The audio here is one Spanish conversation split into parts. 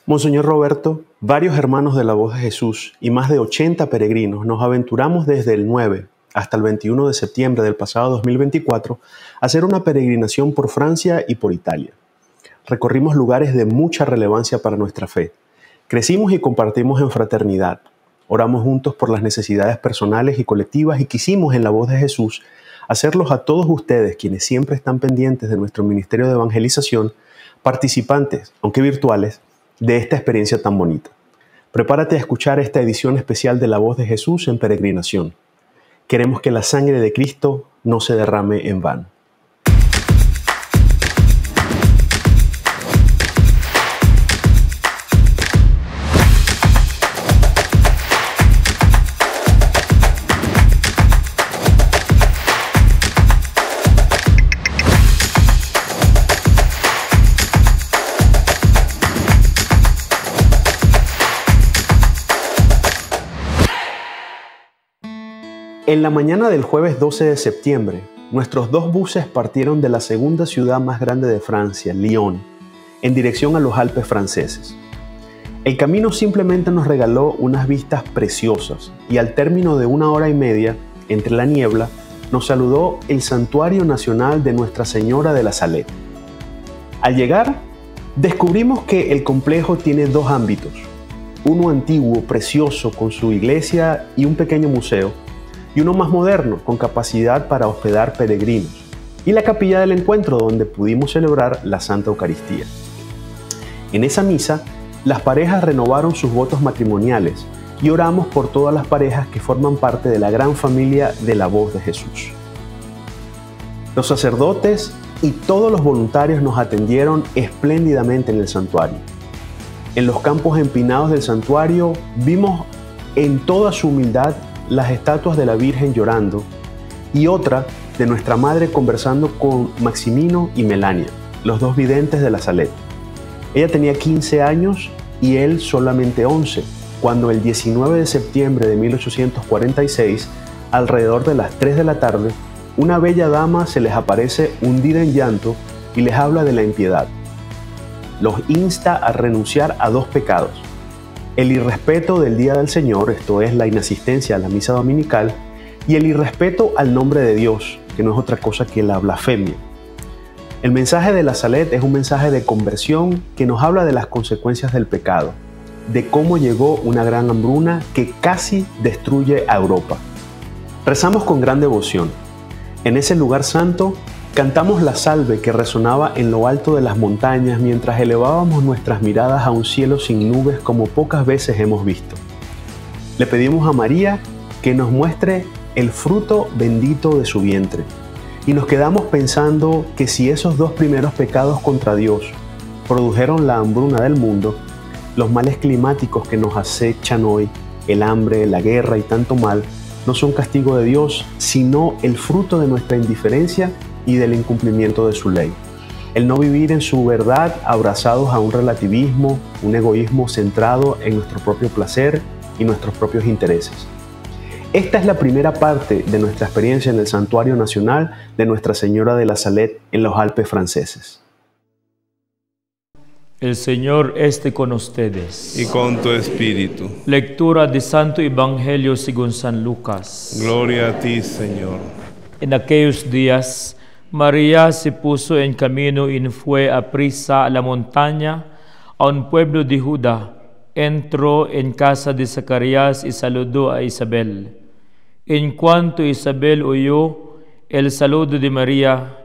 Monseñor Roberto, varios hermanos de la Voz de Jesús y más de 80 peregrinos nos aventuramos desde el 9 hasta el 21 de septiembre del pasado 2024 a hacer una peregrinación por Francia y por Italia. Recorrimos lugares de mucha relevancia para nuestra fe. Crecimos y compartimos en fraternidad. Oramos juntos por las necesidades personales y colectivas y quisimos en la Voz de Jesús hacerlos a todos ustedes, quienes siempre están pendientes de nuestro ministerio de evangelización, participantes, aunque virtuales, de esta experiencia tan bonita. Prepárate a escuchar esta edición especial de La Voz de Jesús en peregrinación. Queremos que la sangre de Cristo no se derrame en vano. En la mañana del jueves 12 de septiembre, nuestros dos buses partieron de la segunda ciudad más grande de Francia, Lyon, en dirección a los Alpes franceses. El camino simplemente nos regaló unas vistas preciosas y al término de 1 hora y media, entre la niebla, nos saludó el Santuario Nacional de Nuestra Señora de la Salette. Al llegar, descubrimos que el complejo tiene dos ámbitos, uno antiguo, precioso, con su iglesia y un pequeño museo, y uno más moderno, con capacidad para hospedar peregrinos, y la capilla del encuentro donde pudimos celebrar la Santa Eucaristía. En esa misa, las parejas renovaron sus votos matrimoniales y oramos por todas las parejas que forman parte de la gran familia de la Voz de Jesús. Los sacerdotes y todos los voluntarios nos atendieron espléndidamente en el santuario. En los campos empinados del santuario vimos en toda su humildad las estatuas de la Virgen llorando y otra de nuestra Madre conversando con Maximino y Melania, los dos videntes de la Salette. Ella tenía 15 años y él solamente 11, cuando el 19 de septiembre de 1846, alrededor de las 3 de la tarde, una bella dama se les aparece hundida en llanto y les habla de la impiedad. Los insta a renunciar a 2 pecados: el irrespeto del Día del Señor, esto es la inasistencia a la misa dominical, y el irrespeto al nombre de Dios, que no es otra cosa que la blasfemia. El mensaje de la Salette es un mensaje de conversión que nos habla de las consecuencias del pecado, de cómo llegó una gran hambruna que casi destruye a Europa. Rezamos con gran devoción. En ese lugar santo, cantamos la salve que resonaba en lo alto de las montañas mientras elevábamos nuestras miradas a un cielo sin nubes como pocas veces hemos visto. Le pedimos a María que nos muestre el fruto bendito de su vientre y nos quedamos pensando que si esos 2 primeros pecados contra Dios produjeron la hambruna del mundo, los males climáticos que nos acechan hoy, el hambre, la guerra y tanto mal, no son castigo de Dios, sino el fruto de nuestra indiferencia y del incumplimiento de su ley. El no vivir en su verdad abrazados a un relativismo, un egoísmo centrado en nuestro propio placer y nuestros propios intereses. Esta es la primera parte de nuestra experiencia en el Santuario Nacional de Nuestra Señora de la Salette en los Alpes franceses. El Señor esté con ustedes. Y con tu espíritu. Lectura del Santo Evangelio según San Lucas. Gloria a ti, Señor. En aquellos días, María se puso en camino y fue aprisa a la montaña, a un pueblo de Judá. Entró en casa de Zacarías y saludó a Isabel. En cuanto Isabel oyó el saludo de María,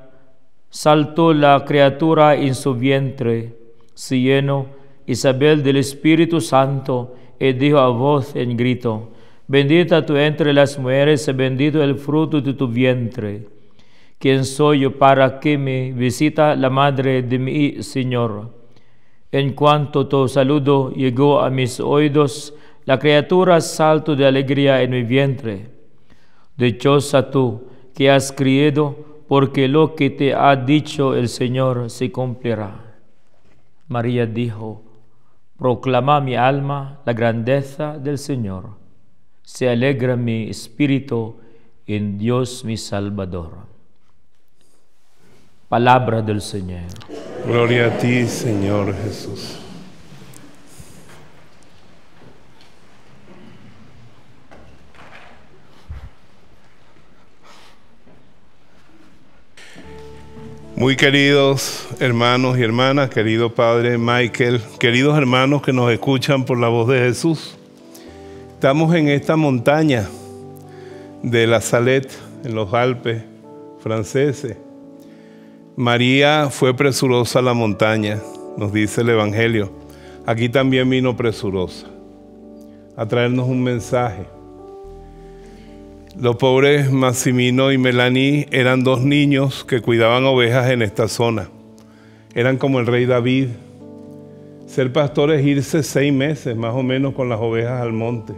saltó la criatura en su vientre. Se llenó Isabel del Espíritu Santo y dijo a voz en grito: Bendita tú entre las mujeres y bendito el fruto de tu vientre. ¿Quién soy yo para que me visita la madre de mi Señor? En cuanto tu saludo llegó a mis oídos, la criatura saltó de alegría en mi vientre. Dichosa tú que has creído, porque lo que te ha dicho el Señor se cumplirá. María dijo: Proclama mi alma la grandeza del Señor. Se alegra mi espíritu en Dios mi Salvador. Palabra del Señor. Gloria a ti, Señor Jesús. Muy queridos hermanos y hermanas, querido Padre Michael, queridos hermanos que nos escuchan por la voz de Jesús. Estamos en esta montaña de la Salette, en los Alpes franceses. María fue presurosa a la montaña, nos dice el Evangelio. Aquí también vino presurosa a traernos un mensaje. Los pobres Massimino y Melanie eran dos niños que cuidaban ovejas en esta zona. Eran como el rey David. Ser pastor es irse 6 meses más o menos con las ovejas al monte.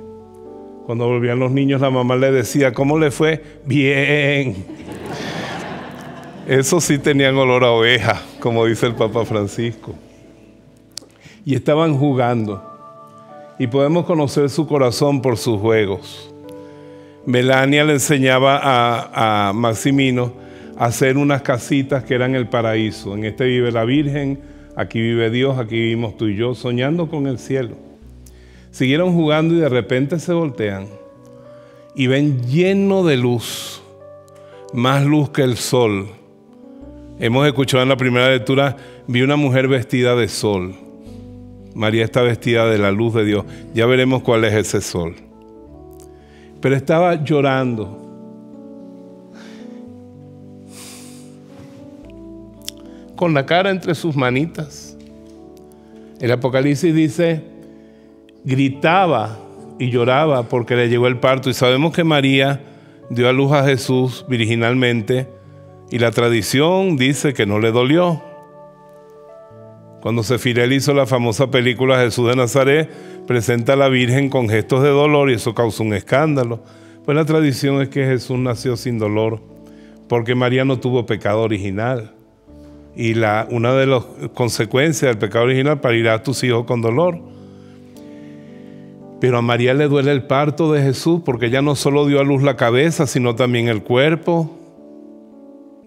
Cuando volvían los niños, la mamá les decía, ¿cómo le fue? Bien. Eso sí tenían olor a oveja, como dice el Papa Francisco. Y estaban jugando. Y podemos conocer su corazón por sus juegos. Melania le enseñaba a Massimino a hacer unas casitas que eran el paraíso. En este vive la Virgen, aquí vive Dios, aquí vivimos tú y yo, soñando con el cielo. Siguieron jugando y de repente se voltean y ven lleno de luz, más luz que el sol. Hemos escuchado en la primera lectura, vi una mujer vestida de sol. María está vestida de la luz de Dios. Ya veremos cuál es ese sol. Pero estaba llorando. Con la cara entre sus manitas. El Apocalipsis dice, gritaba y lloraba porque le llegó el parto. Y sabemos que María dio a luz a Jesús virginalmente. Y la tradición dice que no le dolió. Cuando Sefirel hizo la famosa película Jesús de Nazaret, presenta a la Virgen con gestos de dolor y eso causó un escándalo. Pues la tradición es que Jesús nació sin dolor, porque María no tuvo pecado original. Y una de las consecuencias del pecado original, parirás a tus hijos con dolor. Pero a María le duele el parto de Jesús, porque ella no solo dio a luz la cabeza, sino también el cuerpo.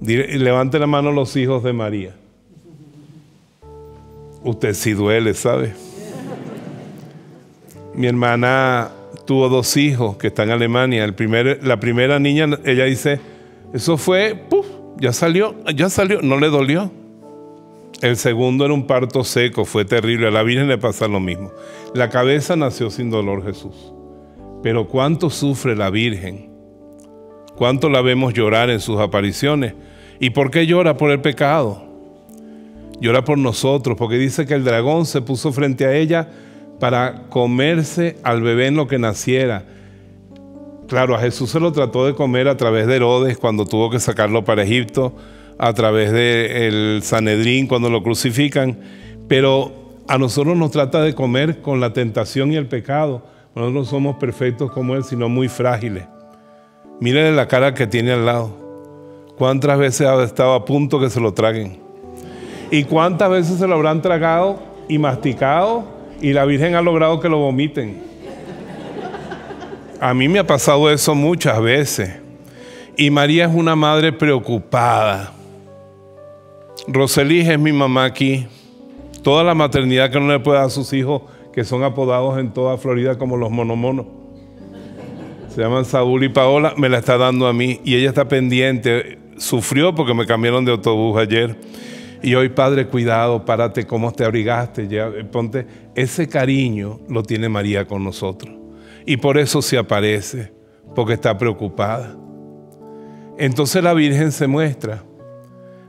Levante la mano los hijos de María. Usted sí duele, ¿sabe? Mi hermana tuvo 2 hijos que están en Alemania. La primera niña, ella dice, eso fue, ¡puf! Ya salió, no le dolió. El segundo era un parto seco, fue terrible. A la Virgen le pasa lo mismo. La cabeza nació sin dolor Jesús. Pero ¿cuánto sufre la Virgen? ¿Cuánto la vemos llorar en sus apariciones? ¿Y por qué llora? Por el pecado. Llora por nosotros, porque dice que el dragón se puso frente a ella para comerse al bebé en lo que naciera. Claro, a Jesús se lo trató de comer a través de Herodes cuando tuvo que sacarlo para Egipto, a través del Sanedrín cuando lo crucifican, pero a nosotros nos trata de comer con la tentación y el pecado. Nosotros no somos perfectos como Él, sino muy frágiles. Mírenle la cara que tiene al lado. ¿Cuántas veces ha estado a punto que se lo traguen? ¿Y cuántas veces se lo habrán tragado y masticado y la Virgen ha logrado que lo vomiten? A mí me ha pasado eso muchas veces. Y María es una madre preocupada. Roselis es mi mamá aquí. Toda la maternidad que no le puede dar a sus hijos, que son apodados en toda Florida como los monomonos. Se llaman Saúl y Paola, me la está dando a mí. Y ella está pendiente. Sufrió porque me cambiaron de autobús ayer. Y hoy, Padre, cuidado, párate, cómo te abrigaste, ya, ponte. Ese cariño lo tiene María con nosotros. Y por eso se aparece, porque está preocupada. Entonces la Virgen se muestra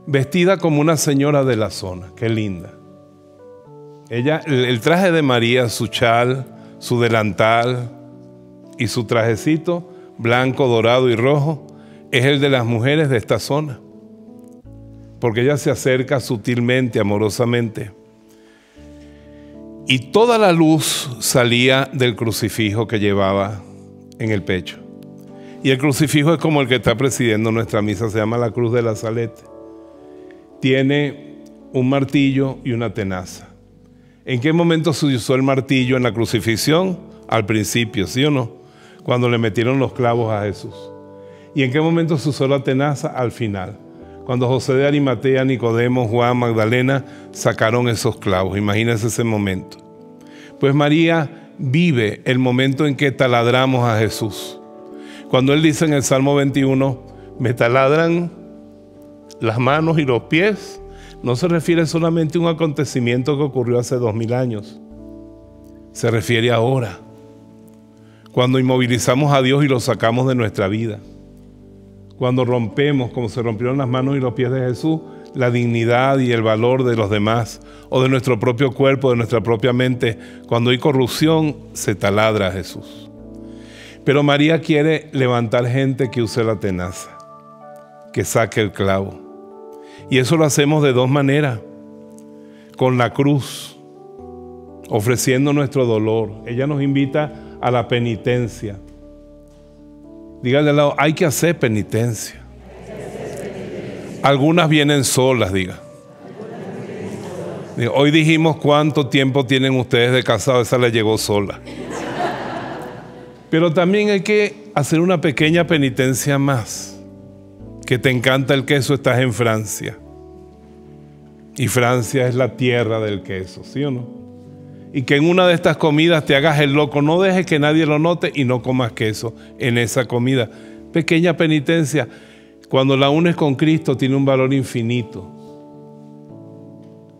vestida como una señora de la zona. Qué linda. Ella, el traje de María, su chal, su delantal y su trajecito blanco, dorado y rojo, es el de las mujeres de esta zona. Porque ella se acerca sutilmente, amorosamente. Y toda la luz salía del crucifijo que llevaba en el pecho. Y el crucifijo es como el que está presidiendo nuestra misa, se llama la Cruz de la Salette. Tiene un martillo y una tenaza. ¿En qué momento se usó el martillo en la crucifixión? Al principio, ¿sí o no? Cuando le metieron los clavos a Jesús. ¿Y en qué momento se usó la tenaza? Al final. Cuando José de Arimatea, Nicodemo, Juan, Magdalena sacaron esos clavos. Imagínense ese momento. Pues María vive el momento en que taladramos a Jesús. Cuando Él dice en el Salmo 21, me taladran las manos y los pies no se refiere solamente a un acontecimiento que ocurrió hace 2000 años. Se refiere ahora, cuando inmovilizamos a Dios y lo sacamos de nuestra vida. Cuando rompemos, como se rompieron las manos y los pies de Jesús, la dignidad y el valor de los demás, o de nuestro propio cuerpo, de nuestra propia mente. Cuando hay corrupción, se taladra a Jesús. Pero María quiere levantar gente que use la tenaza, que saque el clavo. Y eso lo hacemos de dos maneras. Con la cruz, ofreciendo nuestro dolor. Ella nos invita a la penitencia. Dígale al lado, hay que hacer penitencia. Algunas vienen solas, diga. Hoy dijimos cuánto tiempo tienen ustedes de casados, esa le llegó sola. Pero también hay que hacer una pequeña penitencia más. Que te encanta el queso, estás en Francia. Y Francia es la tierra del queso, ¿sí o no? Y que en una de estas comidas te hagas el loco, no dejes que nadie lo note y no comas queso en esa comida. Pequeña penitencia, cuando la unes con Cristo tiene un valor infinito.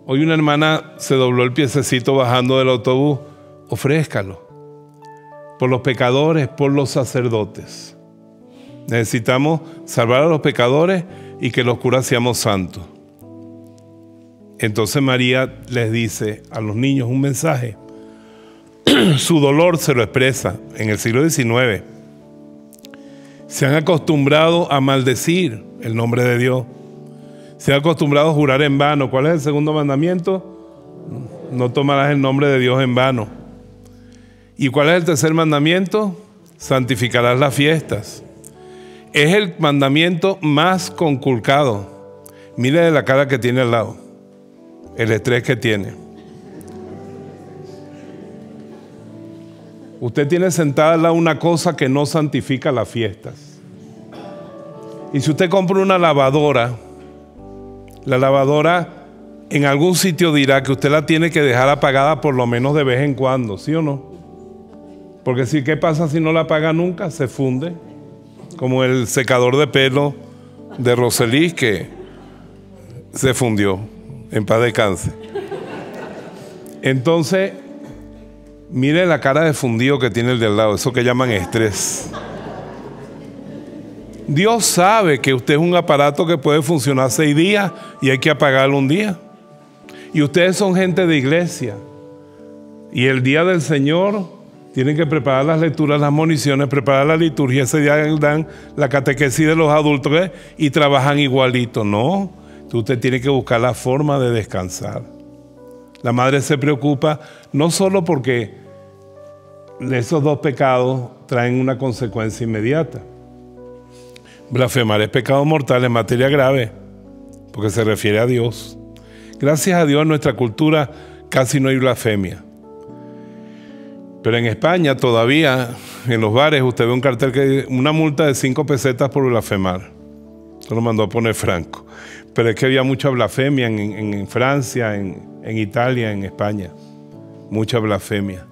Hoy una hermana se dobló el piececito bajando del autobús, ofrézcalo. Por los pecadores, por los sacerdotes. Necesitamos salvar a los pecadores y que los curas seamos santos. Entonces María les dice a los niños un mensaje. Su dolor se lo expresa en el siglo XIX. Se han acostumbrado a maldecir el nombre de Dios. Se han acostumbrado a jurar en vano. ¿Cuál es el segundo mandamiento? No tomarás el nombre de Dios en vano. ¿Y cuál es el tercer mandamiento? Santificarás las fiestas. Es el mandamiento más conculcado. Mire la cara que tiene al lado. El estrés que tiene. Usted tiene sentada al lado una cosa que no santifica las fiestas. Y si usted compra una lavadora, la lavadora en algún sitio dirá que usted la tiene que dejar apagada por lo menos de vez en cuando, ¿sí o no? Porque si, ¿qué pasa si no la apaga nunca? Se funde. Como el secador de pelo de Rosely que se fundió. En paz descanse. Entonces, mire la cara de fundido que tiene el de al lado, eso que llaman estrés. Dios sabe que usted es un aparato que puede funcionar 6 días y hay que apagarlo un día. Y ustedes son gente de iglesia. Y el día del Señor tienen que preparar las lecturas, las municiones, preparar la liturgia. Ese día dan la catequesis de los adultos, ¿ves? Y trabajan igualito. No. Usted tiene que buscar la forma de descansar. La madre se preocupa no solo porque esos 2 pecados traen una consecuencia inmediata. Blasfemar es pecado mortal, en materia grave, porque se refiere a Dios. Gracias a Dios en nuestra cultura casi no hay blasfemia. Pero en España todavía, en los bares, usted ve un cartel que dice una multa de 5 pesetas por blasfemar. Eso lo mandó a poner Franco. Pero es que había mucha blasfemia en Francia, en Italia, en España. Mucha blasfemia.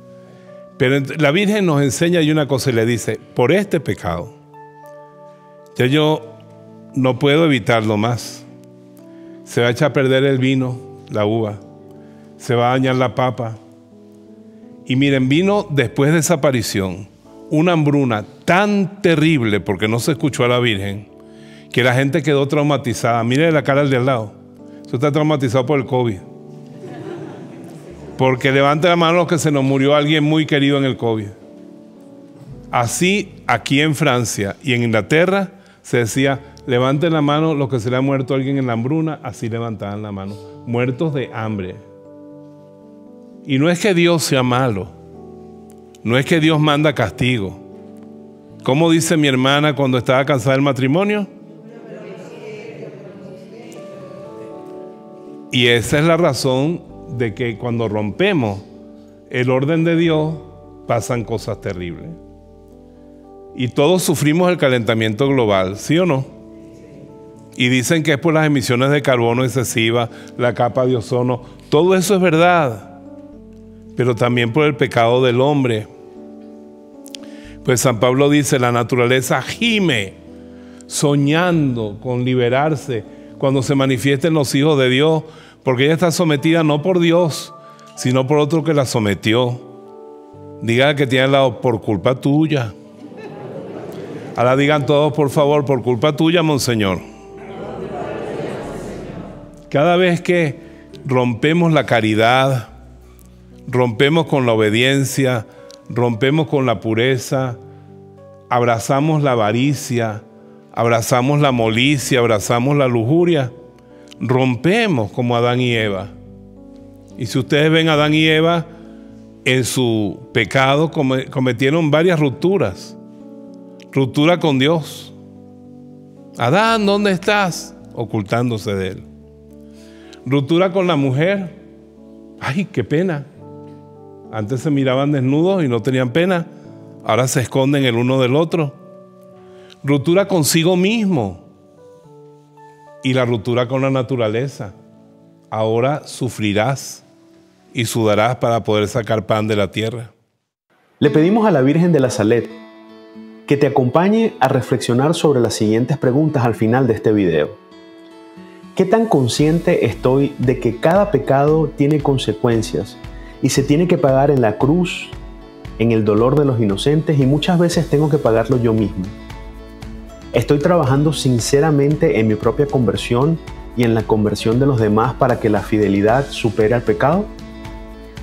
Pero la Virgen nos enseña y una cosa y le dice, por este pecado, ya yo no puedo evitarlo más. Se va a echar a perder el vino, la uva. Se va a dañar la papa. Y miren, vino después de esa aparición una hambruna tan terrible porque no se escuchó a la Virgen, que la gente quedó traumatizada. Mire la cara del de al lado. Eso está traumatizado por el COVID. Porque levante la mano los que se nos murió alguien muy querido en el COVID. Así, aquí en Francia y en Inglaterra, se decía, levanten la mano los que se le ha muerto a alguien en la hambruna. Así levantaban la mano. Muertos de hambre. Y no es que Dios sea malo. No es que Dios manda castigo. ¿Cómo dice mi hermana cuando estaba cansada del matrimonio? Y esa es la razón de que cuando rompemos el orden de Dios, pasan cosas terribles. Y todos sufrimos el calentamiento global, ¿sí o no? Y dicen que es por las emisiones de carbono excesivas, la capa de ozono. Todo eso es verdad, pero también por el pecado del hombre. Pues San Pablo dice, la naturaleza gime, soñando con liberarse, cuando se manifiesten los hijos de Dios, porque ella está sometida no por Dios, sino por otro que la sometió. Diga que tiene al lado, por culpa tuya. Ahora digan todos, por favor, por culpa tuya, Monseñor. Cada vez que rompemos la caridad, rompemos con la obediencia, rompemos con la pureza, abrazamos la avaricia, abrazamos la molicie, abrazamos la lujuria, rompemos como Adán y Eva. Y si ustedes ven a Adán y Eva, en su pecado cometieron varias rupturas. Ruptura con Dios. Adán, ¿dónde estás? Ocultándose de él. Ruptura con la mujer. Ay, qué pena. Antes se miraban desnudos y no tenían pena. Ahora se esconden el uno del otro. Ruptura consigo mismo. Y la ruptura con la naturaleza. Ahora sufrirás y sudarás para poder sacar pan de la tierra. Le pedimos a la Virgen de la Salet que te acompañe a reflexionar sobre las siguientes preguntas al final de este video. ¿Qué tan consciente estoy de que cada pecado tiene consecuencias y se tiene que pagar en la cruz, en el dolor de los inocentes, y muchas veces tengo que pagarlo yo mismo? ¿Estoy trabajando sinceramente en mi propia conversión y en la conversión de los demás para que la fidelidad supere al pecado?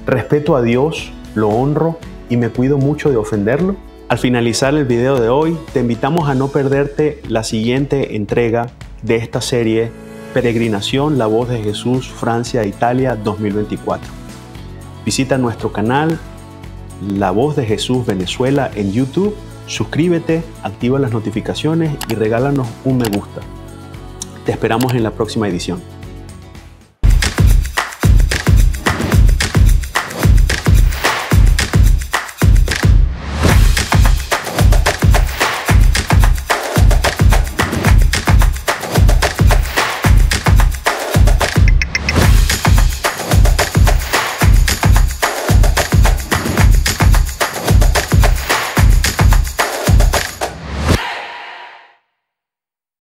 ¿Respeto a Dios, lo honro y me cuido mucho de ofenderlo? Al finalizar el video de hoy, te invitamos a no perderte la siguiente entrega de esta serie Peregrinación, la voz de Jesús, Francia, Italia 2024. Visita nuestro canal La Voz de Jesús Venezuela en YouTube, suscríbete, activa las notificaciones y regálanos un me gusta. Te esperamos en la próxima edición.